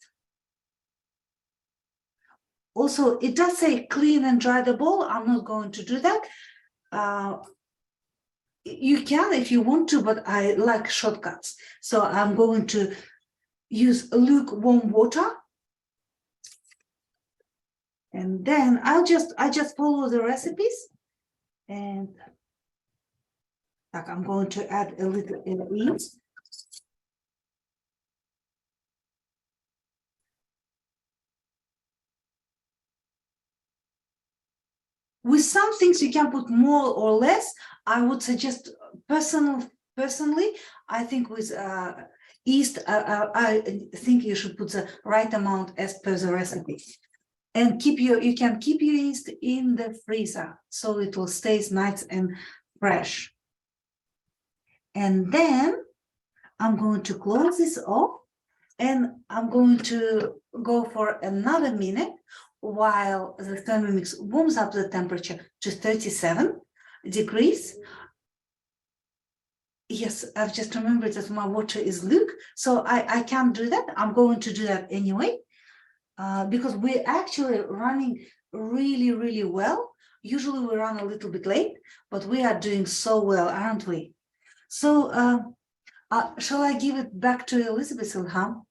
Also, it does say clean and dry the bowl. I'm not going to do that. You can if you want to, but I like shortcuts. So I'm going to use lukewarm water. And then I just follow the recipes, and like I'm going to add a little yeast. With some things you can put more or less. I would suggest personally, I think with yeast, I think you should put the right amount as per the recipe. And you can keep your yeast in the freezer so it will stay nice and fresh. And then I'm going to close this off, and I'm going to go for another minute while the Thermomix warms up the temperature to 37 degrees. Yes, I've just remembered that my water is Luke, so I can't do that. I'm going to do that anyway, because we're actually running really, really well. Usually we run a little bit late, but we are doing so well, aren't we? So shall I give it back to Elizabeth Ilham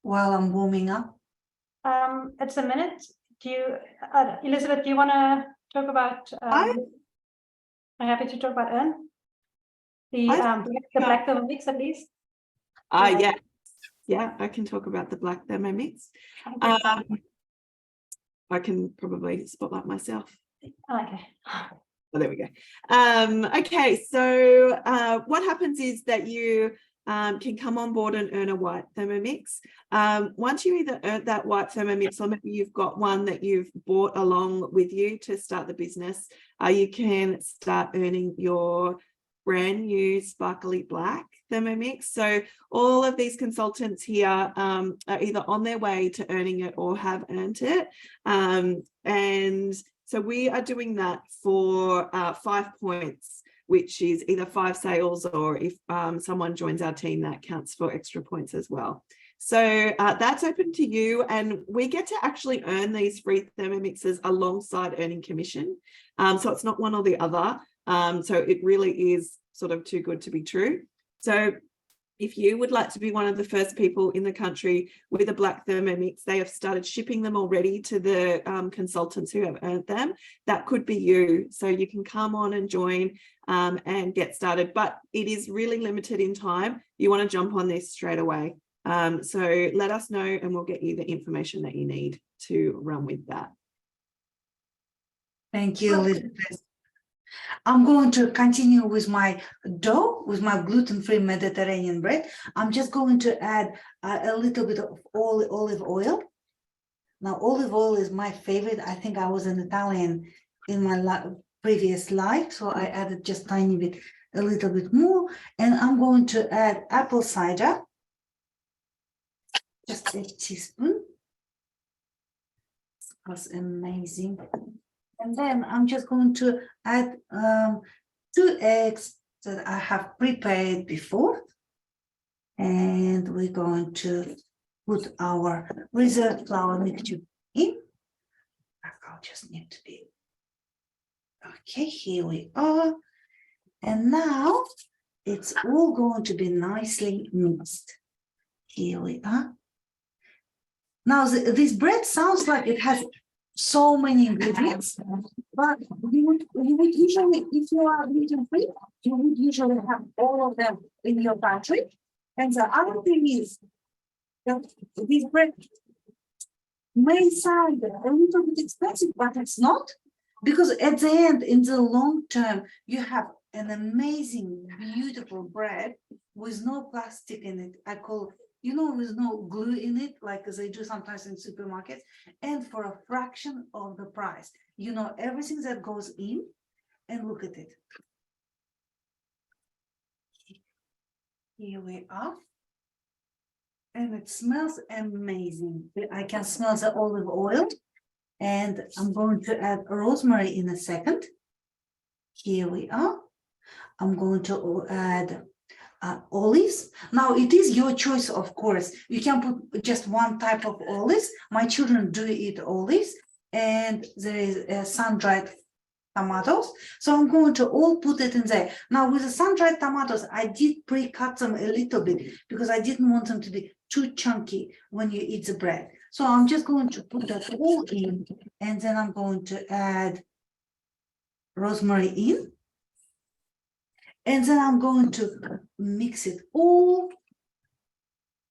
while I'm warming up? It's a minute. Do you, Elizabeth, do you want to talk about, I'm happy to talk about Ern. The black Thermomix at least. Yeah, I can talk about the black Thermomix. I can probably spotlight myself. Okay. Oh, there we go. Okay, so what happens is that you can come on board and earn a white Thermomix. Once you either earned that white Thermomix, or maybe you've got one that you've bought along with you to start the business, you can start earning your brand new sparkly black Thermomix. So all of these consultants here are either on their way to earning it or have earned it. And so we are doing that for 5 points, which is either 5 sales, or if someone joins our team, that counts for extra points as well. So that's open to you, and we get to actually earn these free Thermomixes alongside earning commission. So it's not one or the other. So it really is sort of too good to be true. So if you would like to be one of the first people in the country with a black Thermomix, they have started shipping them already to the consultants who have earned them. That could be you. So you can come on and join and get started, but it is really limited in time. You want to jump on this straight away. So let us know and we'll get you the information that you need to run with that. Thank you, Elizabeth. I'm going to continue with my dough, with my gluten-free Mediterranean bread. I'm just going to add a little bit of olive oil. Now, olive oil is my favorite. I think I was an Italian in my previous life, so I added just tiny bit, a little bit more. And I'm going to add apple cider, just a teaspoon. That's amazing. And then I'm just going to add 2 eggs that I have prepared before. And we're going to put our reserved flour mixture in. I'll just need to be. Okay, here we are. And now it's all going to be nicely mixed. Here we are. Now, this bread sounds like it has so many ingredients, but you would usually, if you are gluten-free, you would usually have all of them in your pantry. And the other thing is that this bread may sound a little bit expensive, but it's not, because at the end, in the long term, you have an amazing, beautiful bread with no plastic in it. I call, you know, with no glue in it, like they do sometimes in supermarkets, and for a fraction of the price. You know, everything that goes in, and look at it. Here we are. And it smells amazing. I can smell the olive oil, and I'm going to add rosemary in a second. Here we are. I'm going to add olives. Now it is your choice, of course. You can put just one type of olives. My children do eat olives, and there is sun-dried tomatoes. So I'm going to all put it in there. Now with the sun-dried tomatoes, I did pre-cut them a little bit because I didn't want them to be too chunky when you eat the bread. So I'm just going to put that all in, and then I'm going to add rosemary in. And then I'm going to mix it all.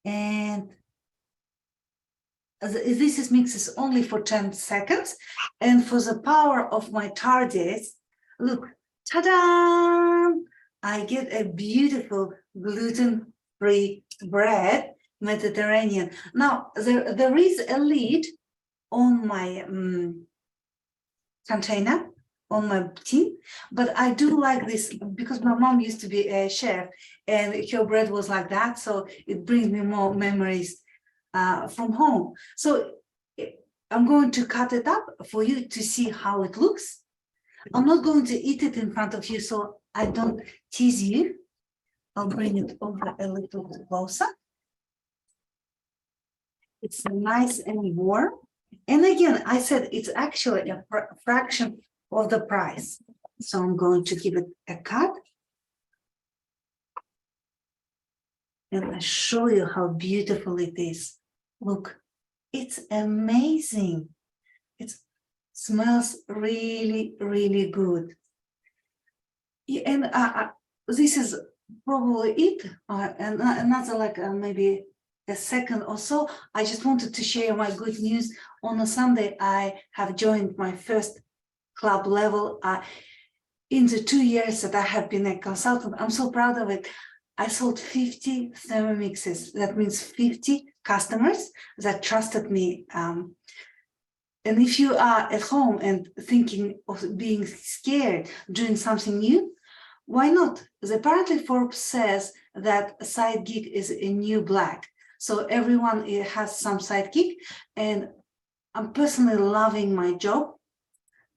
And this is mixes only for 10 seconds. And for the power of my TARDIS, look, ta-da! I get a beautiful gluten-free bread, Mediterranean. Now, there is a lid on my container, on my team, but I do like this because my mom used to be a chef and her bread was like that. So it brings me more memories from home. So I'm going to cut it up for you to see how it looks. I'm not going to eat it in front of you, so I don't tease you. I'll bring it over a little closer. It's nice and warm. And again, I said it's actually a fraction of the price. So I'm going to give it a cut. And I show you how beautiful it is. Look, it's amazing. It smells really, really good. Yeah, and this is probably it. And another like maybe a second or so. I just wanted to share my good news. On a Sunday, I have joined my first club level. In the 2 years that I have been a consultant, I'm so proud of it. I sold 50 Thermomixes. That means 50 customers that trusted me. And if you are at home and thinking of being scared, doing something new, why not? Apparently Forbes says that a side gig is a new black. So everyone has some side gig, and I'm personally loving my job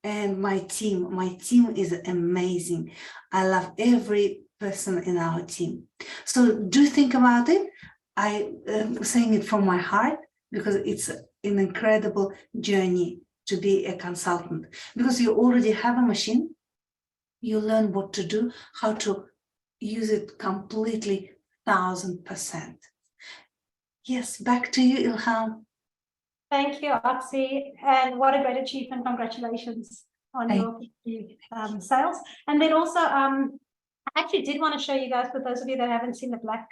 and my team. My team is amazing. I love every person in our team. So do think about it. I am saying it from my heart because it's an incredible journey to be a consultant, because you already have a machine. You learn what to do, how to use it completely, 1000%. Yes, back to you, Ilham. Thank you, Oxy, and what a great achievement. Congratulations on your sales. And then also, I actually did want to show you guys, for those of you that haven't seen the black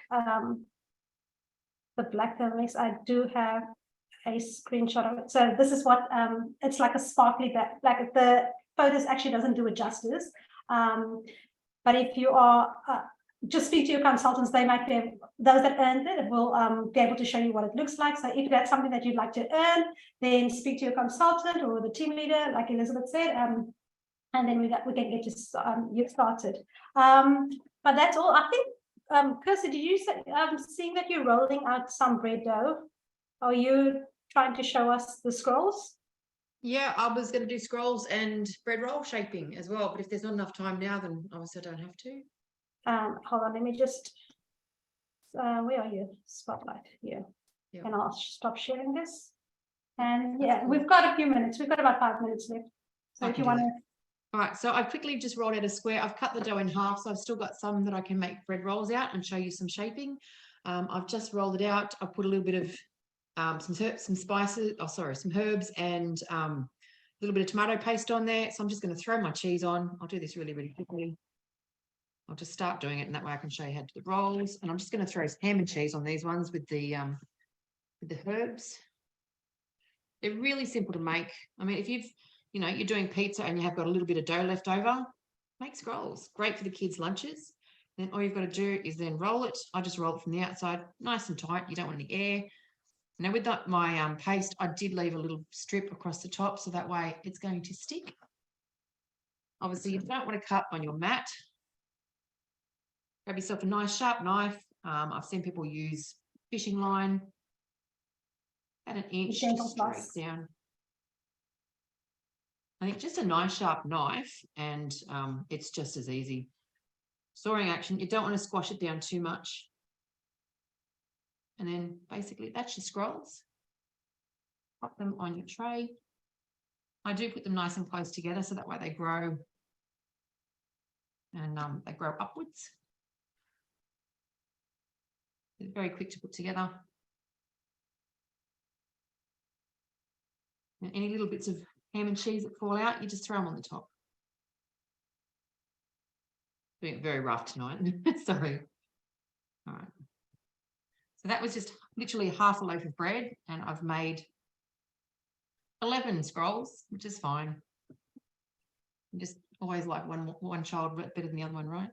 Thermomix, I do have a screenshot of it. So this is what it's like, a sparkly black. Like the photos actually doesn't do it justice. But if you are just speak to your consultants, they might be, those that earned it will be able to show you what it looks like. So if that's something that you'd like to earn, then speak to your consultant or the team leader, like Elizabeth said, and then we can get you started. But that's all. I think, Kirsty, did you say, seeing that you're rolling out some bread dough, are you trying to show us the scrolls? Yeah, I was going to do scrolls and bread roll shaping as well, but if there's not enough time now, then obviously I don't have to. Hold on, let me just, where are you? Spotlight here. Yeah. And I'll stop sharing this. And yeah, cool. we've got a few minutes. We've got about 5 minutes left. So I if can you do want to. All right, so I've quickly just rolled out a square. I've cut the dough in half, so I've still got some that I can make bread rolls out and show you some shaping. I've just rolled it out. I've put a little bit of some spices, some herbs and a little bit of tomato paste on there. So I'm just going to throw my cheese on. I'll do this really, really quickly. I'll just start doing it, and that way I can show you how to do the rolls. And I'm just going to throw ham and cheese on these ones with the herbs. They're really simple to make. I mean, if you're doing pizza and you have got a little bit of dough left over, make scrolls. Great for the kids' lunches. Then all you've got to do is then roll it. I just roll it from the outside, nice and tight. You don't want any air. Now with that, my paste, I did leave a little strip across the top, so that way it's going to stick. Obviously, you don't want to cut on your mat. Grab yourself a nice sharp knife. I've seen people use fishing line, about 1 inch, just straight down. I think just a nice sharp knife, and it's just as easy. Sawing action, you don't want to squash it down too much. And then basically that's your scrolls. Pop them on your tray. I do put them nice and close together so that way they grow, and they grow upwards. They're very quick to put together. And any little bits of ham and cheese that fall out, you just throw them on the top. Doing it very rough tonight. Sorry. All right. So that was just literally half a loaf of bread, and I've made 11 scrolls, which is fine. You just always like one child better than the other one, right?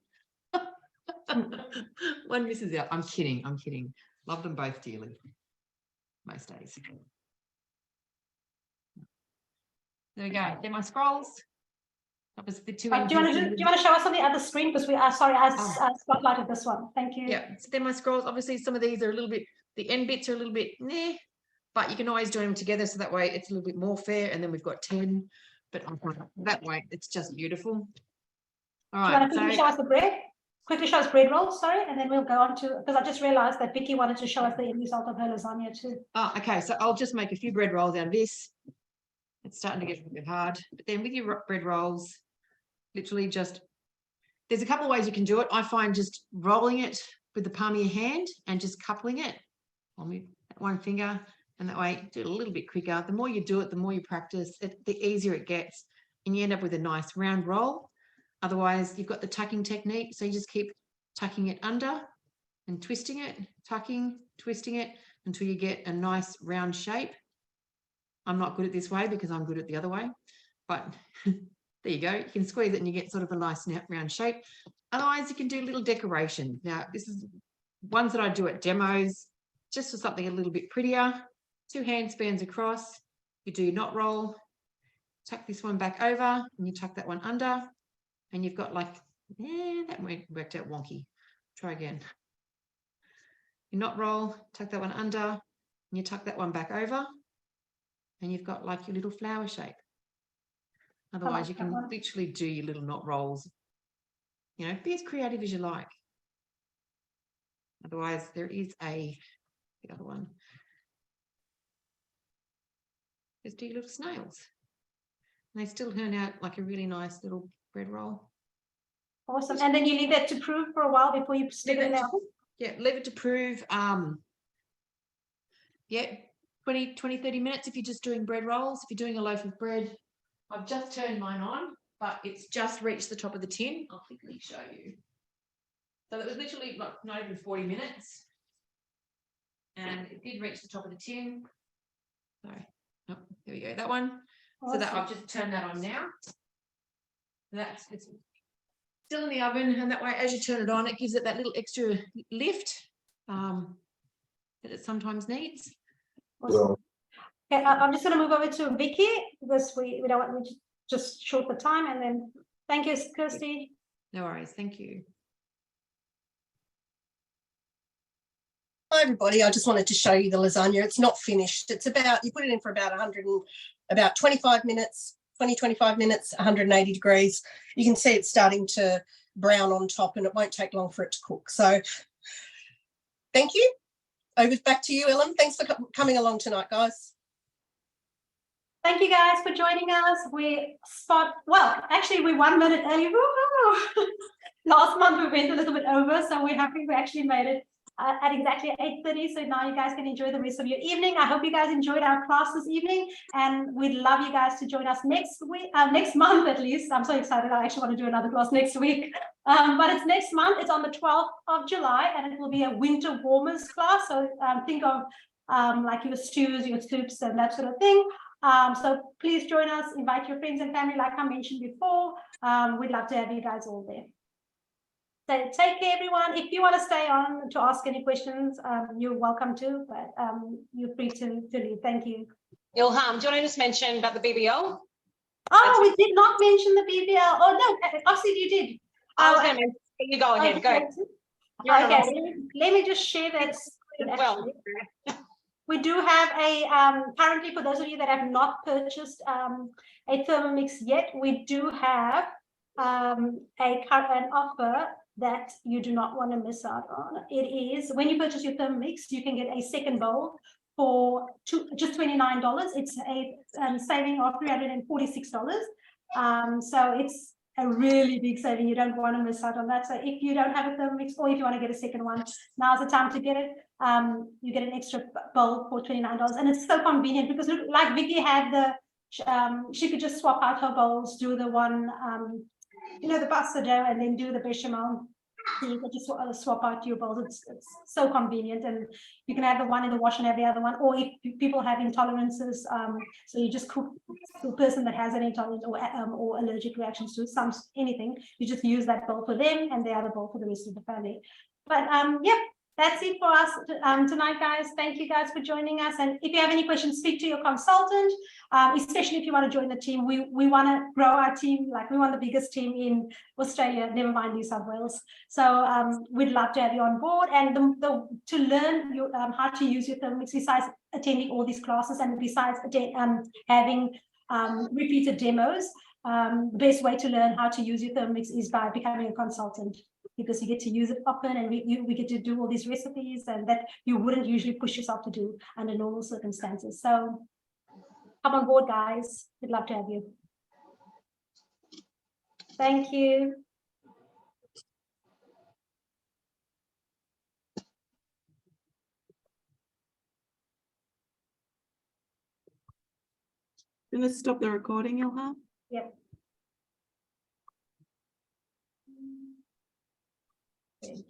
One misses out. I'm kidding. I'm kidding. Love them both dearly. Most days. There we go. They're my scrolls. That was the two. Do you want to show us on the other screen? Because we are, sorry, I spotlighted this one. Thank you. Yeah, so then my scrolls, obviously some of these are a little bit, the end bits are a little bit, but you can always join them together. So that way it's a little bit more fair. And then we've got 10, but that way it's just beautiful. All right. Do you want to show us the bread? Quickly show us bread rolls, sorry, and then we'll go on to, because I just realized that Vicky wanted to show us the end result of her lasagna too. Oh, okay. So I'll just make a few bread rolls out of this. It's starting to get a bit hard, but then with your bread rolls, literally just, there's a couple of ways you can do it. I find just rolling it with the palm of your hand and just coupling it on one finger, and that way do it a little bit quicker. The more you do it, the more you practice it, the easier it gets, and you end up with a nice round roll. Otherwise, you've got the tucking technique, so you just keep tucking it under and twisting it, tucking, twisting it until you get a nice round shape. I'm not good at this way because I'm good at the other way, but there you go. You can squeeze it and you get sort of a nice round shape. Otherwise, you can do little decoration. Now, this is ones that I do at demos, just for something a little bit prettier. 2 hand spans across. You do knot roll, tuck this one back over, and you tuck that one under, and you've got like, that worked out wonky. Try again. You knot roll, tuck that one under, and you tuck that one back over, and you've got like your little flower shape. Otherwise, you can literally do your little knot rolls. You know, be as creative as you like. Otherwise, there is the other one. Just do your little snails. And they still turn out like a really nice little bread roll. Awesome. And then you leave that to prove for a while before you stick it in there. Yeah, leave it to prove. Yeah, 20, 30 minutes if you're just doing bread rolls. If you're doing a loaf of bread, I've just turned mine on, but it's just reached the top of the tin. I'll quickly show you. So that was literally not even 40 minutes. And it did reach the top of the tin. Sorry. Oh, there we go. That one. Awesome. So that I've just turned that on now. It's still in the oven, and that way as you turn it on, it gives it that little extra lift that it sometimes needs. Awesome. Okay, I'm just going to move over to Vicky because we don't want to just short the time, and then thank you, Kirsty. No worries, thank you. Hi everybody, I just wanted to show you the lasagna. It's not finished. It's about, you put it in for about 25 minutes, 25 minutes, 180 degrees. You can see it's starting to brown on top, and it won't take long for it to cook. So thank you. Back to you, Ellen. Thanks for coming along tonight, guys. Thank you guys for joining us. Actually we're 1 minute early. Last month we went a little bit over, so we're happy we actually made it at exactly 8:30. So now you guys can enjoy the rest of your evening. I hope you guys enjoyed our class this evening, and we'd love you guys to join us next month at least. I'm so excited. I actually want to do another class next week. But it's next month. It's on the 12th of July, and it will be a winter warmers class. So think of like your stews, your soups, and that sort of thing. So please join us, invite your friends and family like I mentioned before. We'd love to have you guys all there. So take care, everyone. If you want to stay on to ask any questions, you're welcome to, but you're free to leave. Thank you. Ilham, do you want to just mention about the BBL? Oh, we did not mention the BBL. Oh, no, obviously you did. I was going to mention, you go ahead, go. Okay, let me just share that. Well, we do have a, currently for those of you that have not purchased a Thermomix yet, we do have an offer that you do not want to miss out on. It is when you purchase your Thermomix, you can get a second bowl for just $29. It's a saving of $346. So it's a really big saving. You don't want to miss out on that. So if you don't have a Thermomix, or if you want to get a second one, now's the time to get it. You get an extra bowl for $29, and it's so convenient because like Vicky had she could just swap out her bowls, do the one the pasta dough, and then do the bechamel. So you can just swap out your bowls. It's so convenient, and you can have the one in the wash and have the other one. Or if people have intolerances, so you just cook the person that has an intolerance or allergic reactions to anything, you just use that bowl for them and the other bowl for the rest of the family. But yeah, that's it for us tonight, guys. Thank you guys for joining us. And if you have any questions, speak to your consultant, especially if you want to join the team. We want to grow our team. Like, we want the biggest team in Australia, never mind New South Wales. So we'd love to have you on board. And to learn how to use your Thermomix, besides attending all these classes and besides having repeated demos, the best way to learn how to use your Thermomix is by becoming a consultant, because you get to use it often, and we get to do all these recipes and that you wouldn't usually push yourself to do under normal circumstances. So come on board, guys. We'd love to have you. Thank you. Gonna stop the recording, Ilham? Yep. Okay.